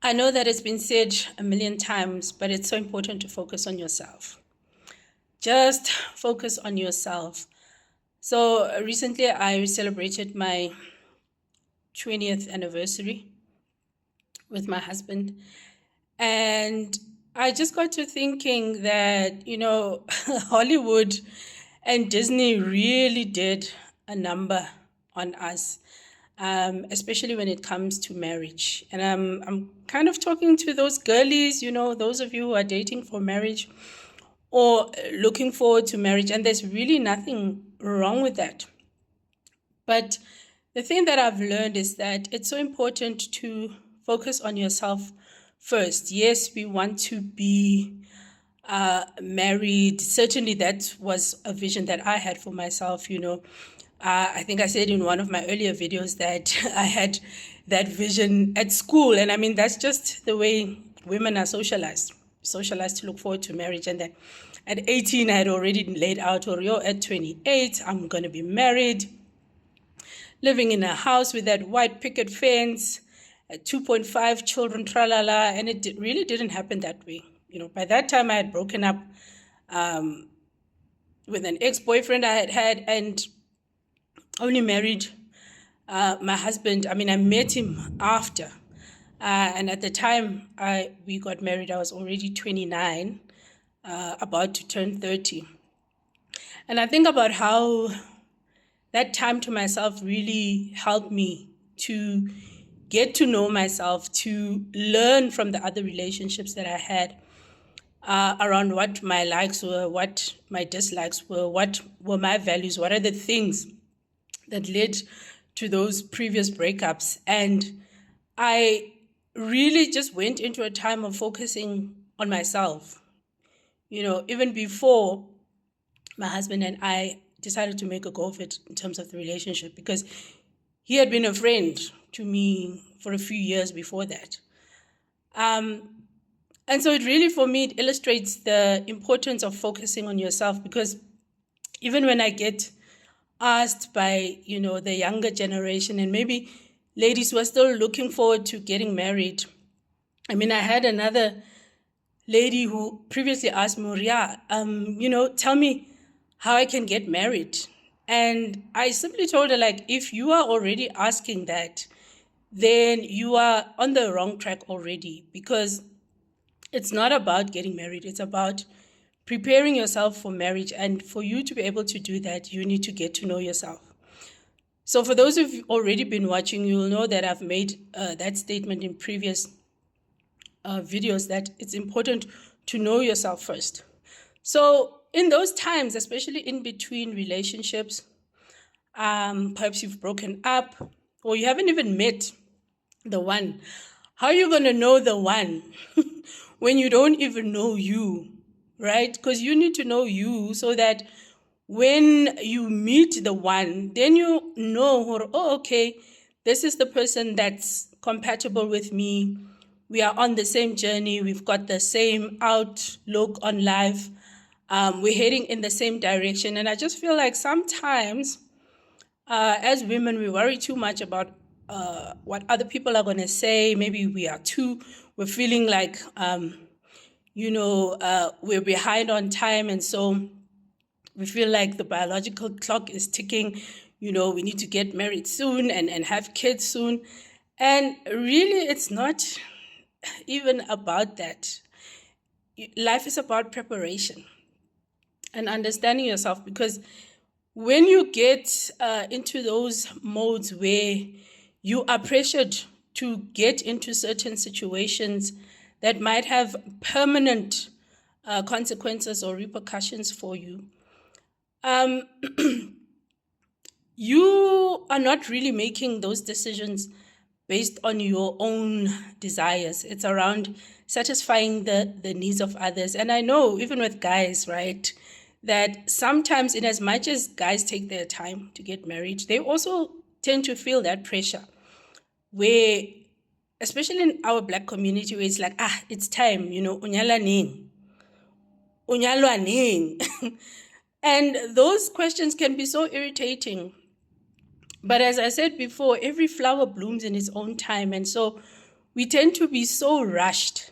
I know that it's been said a million times, but it's so important to focus on yourself. Just focus on yourself. So recently I celebrated my 20th anniversary with my husband. And I just got to thinking that, Hollywood and Disney really did a number on us, especially when it comes to marriage. And I'm kind of talking to those girlies, those of you who are dating for marriage or looking forward to marriage. And there's really nothing wrong with that. But the thing that I've learned is that it's so important to focus on yourself first. Yes, we want to be married. Certainly, that was a vision that I had for myself. I think I said in one of my earlier videos that I had that vision at school. And I mean, that's just the way women are socialized to look forward to marriage. And then at 18, I had already laid out, or at 28, I'm going to be married, living in a house with that white picket fence, 2.5 children, tralala, and it really didn't happen that way. By that time I had broken up with an ex-boyfriend I had and only married my husband. I mean, I met him after. And at the time we got married, I was already 29, about to turn 30. And I think about how that time to myself really helped me to get to know myself, to learn from the other relationships that I had around what my likes were, what my dislikes were, what were my values, what are the things that led to those previous breakups. And I really just went into a time of focusing on myself. Even before my husband and I decided to make a go of it in terms of the relationship, because he had been a friend to me for a few years before that. And so it really, for me, it illustrates the importance of focusing on yourself, because even when I get asked by, the younger generation and maybe ladies who are still looking forward to getting married. I mean, I had another lady who previously asked me, Ria, tell me how I can get married. And I simply told her, if you are already asking that, then you are on the wrong track already, because it's not about getting married. It's about preparing yourself for marriage. And for you to be able to do that, you need to get to know yourself. So for those who've already been watching, you'll know that I've made that statement in previous videos, that it's important to know yourself first. So in those times, especially in between relationships, perhaps you've broken up or you haven't even met the one. How are you going to know the one when you don't even know you, right? Because you need to know you so that when you meet the one, then you know, oh, okay, this is the person that's compatible with me. We are on the same journey. We've got the same outlook on life. We're heading in the same direction. And I just feel like sometimes as women, we worry too much about what other people are going to say. Maybe we're feeling like, we're behind on time. And so we feel like the biological clock is ticking. We need to get married soon and have kids soon. And really, it's not even about that. Life is about preparation and understanding yourself, because when you get into those modes where you are pressured to get into certain situations that might have permanent consequences or repercussions for you, you are not really making those decisions based on your own desires. It's around satisfying the needs of others. And I know, even with guys, right, that sometimes, in as much as guys take their time to get married, they also tend to feel that pressure, where, especially in our Black community, where it's like, it's time, unyala ning. And those questions can be so irritating. But as I said before, every flower blooms in its own time. And so we tend to be so rushed,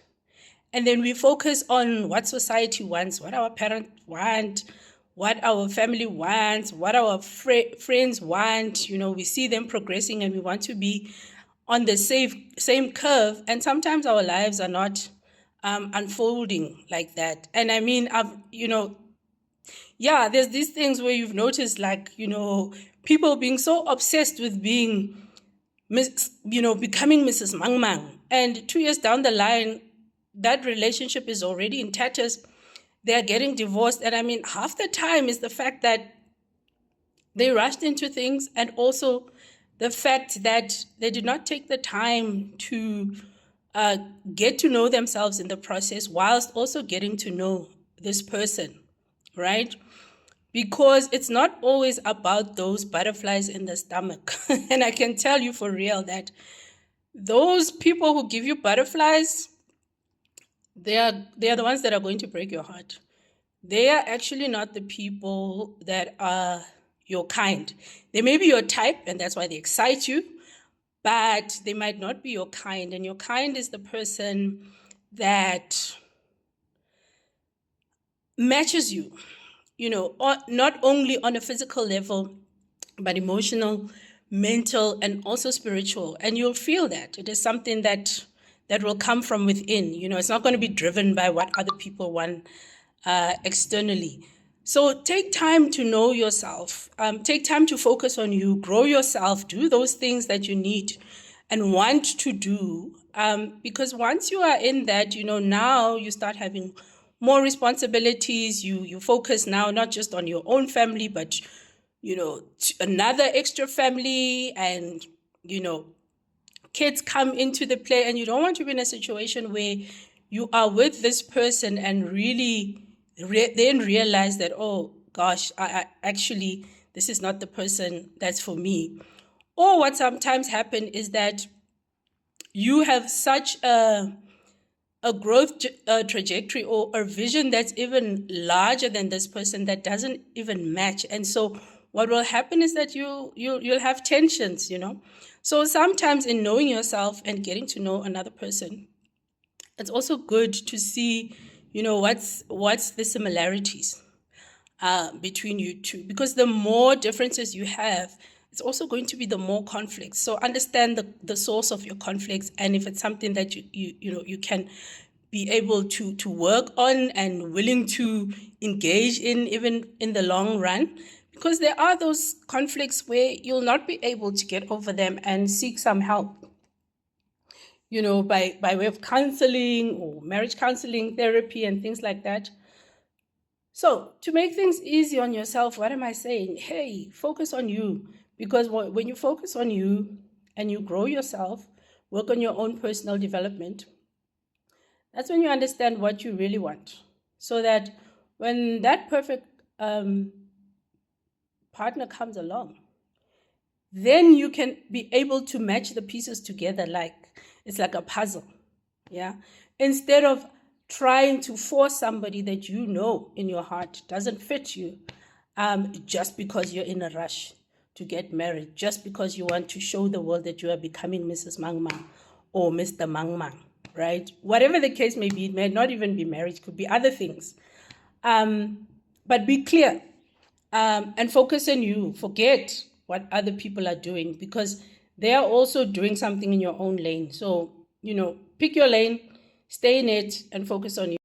and then we focus on what society wants, what our parents want, what our family wants, what our friends want. We see them progressing and we want to be on the same curve. And sometimes our lives are not unfolding like that. And I mean, there's these things where you've noticed, like, people being so obsessed with being, becoming Mrs. Mang Mang. And 2 years down the line, that relationship is already in tatters. They're getting divorced. And I mean, half the time is the fact that they rushed into things, and also the fact that they did not take the time to get to know themselves in the process, whilst also getting to know this person, right? Because it's not always about those butterflies in the stomach. And I can tell you for real that those people who give you butterflies, they are the ones that are going to break your heart. They are actually not the people that are your kind. They may be your type, and that's why they excite you, but they might not be your kind. And your kind is the person that matches you, not only on a physical level, but emotional, mental, and also spiritual. And you'll feel that. It is something that will come from within. It's not going to be driven by what other people want externally. So take time to know yourself. Take time to focus on you, grow yourself, do those things that you need and want to do. Because once you are in that, now you start having more responsibilities. You focus now not just on your own family, but, another extra family, and, kids come into the play, and you don't want to be in a situation where you are with this person and really then realize that, oh gosh, I actually, this is not the person that's for me. Or what sometimes happen is that you have such a growth trajectory or a vision that's even larger than this person that doesn't even match. And so what will happen is that you'll have tensions, So sometimes in knowing yourself and getting to know another person, it's also good to see, what's the similarities between you two, because the more differences you have, it's also going to be the more conflicts. So understand the source of your conflicts, and if it's something that you can be able to work on and willing to engage in, even in the long run, because there are those conflicts where you'll not be able to get over them, and seek some help, by way of counseling or marriage counseling, therapy, and things like that. So to make things easy on yourself, what am I saying? Hey, focus on you. Because when you focus on you and you grow yourself, work on your own personal development, that's when you understand what you really want. So that when that perfect partner comes along, then you can be able to match the pieces together like it's like a puzzle, yeah? Instead of trying to force somebody that in your heart doesn't fit you, just because you're in a rush to get married, just because you want to show the world that you are becoming Mrs. Mang Mang or Mr. Mang Mang, right? Whatever the case may be, it may not even be marriage, it could be other things. But be clear and focus on you. Forget what other people are doing, because they are also doing something in your own lane. So, pick your lane, stay in it, and focus on you.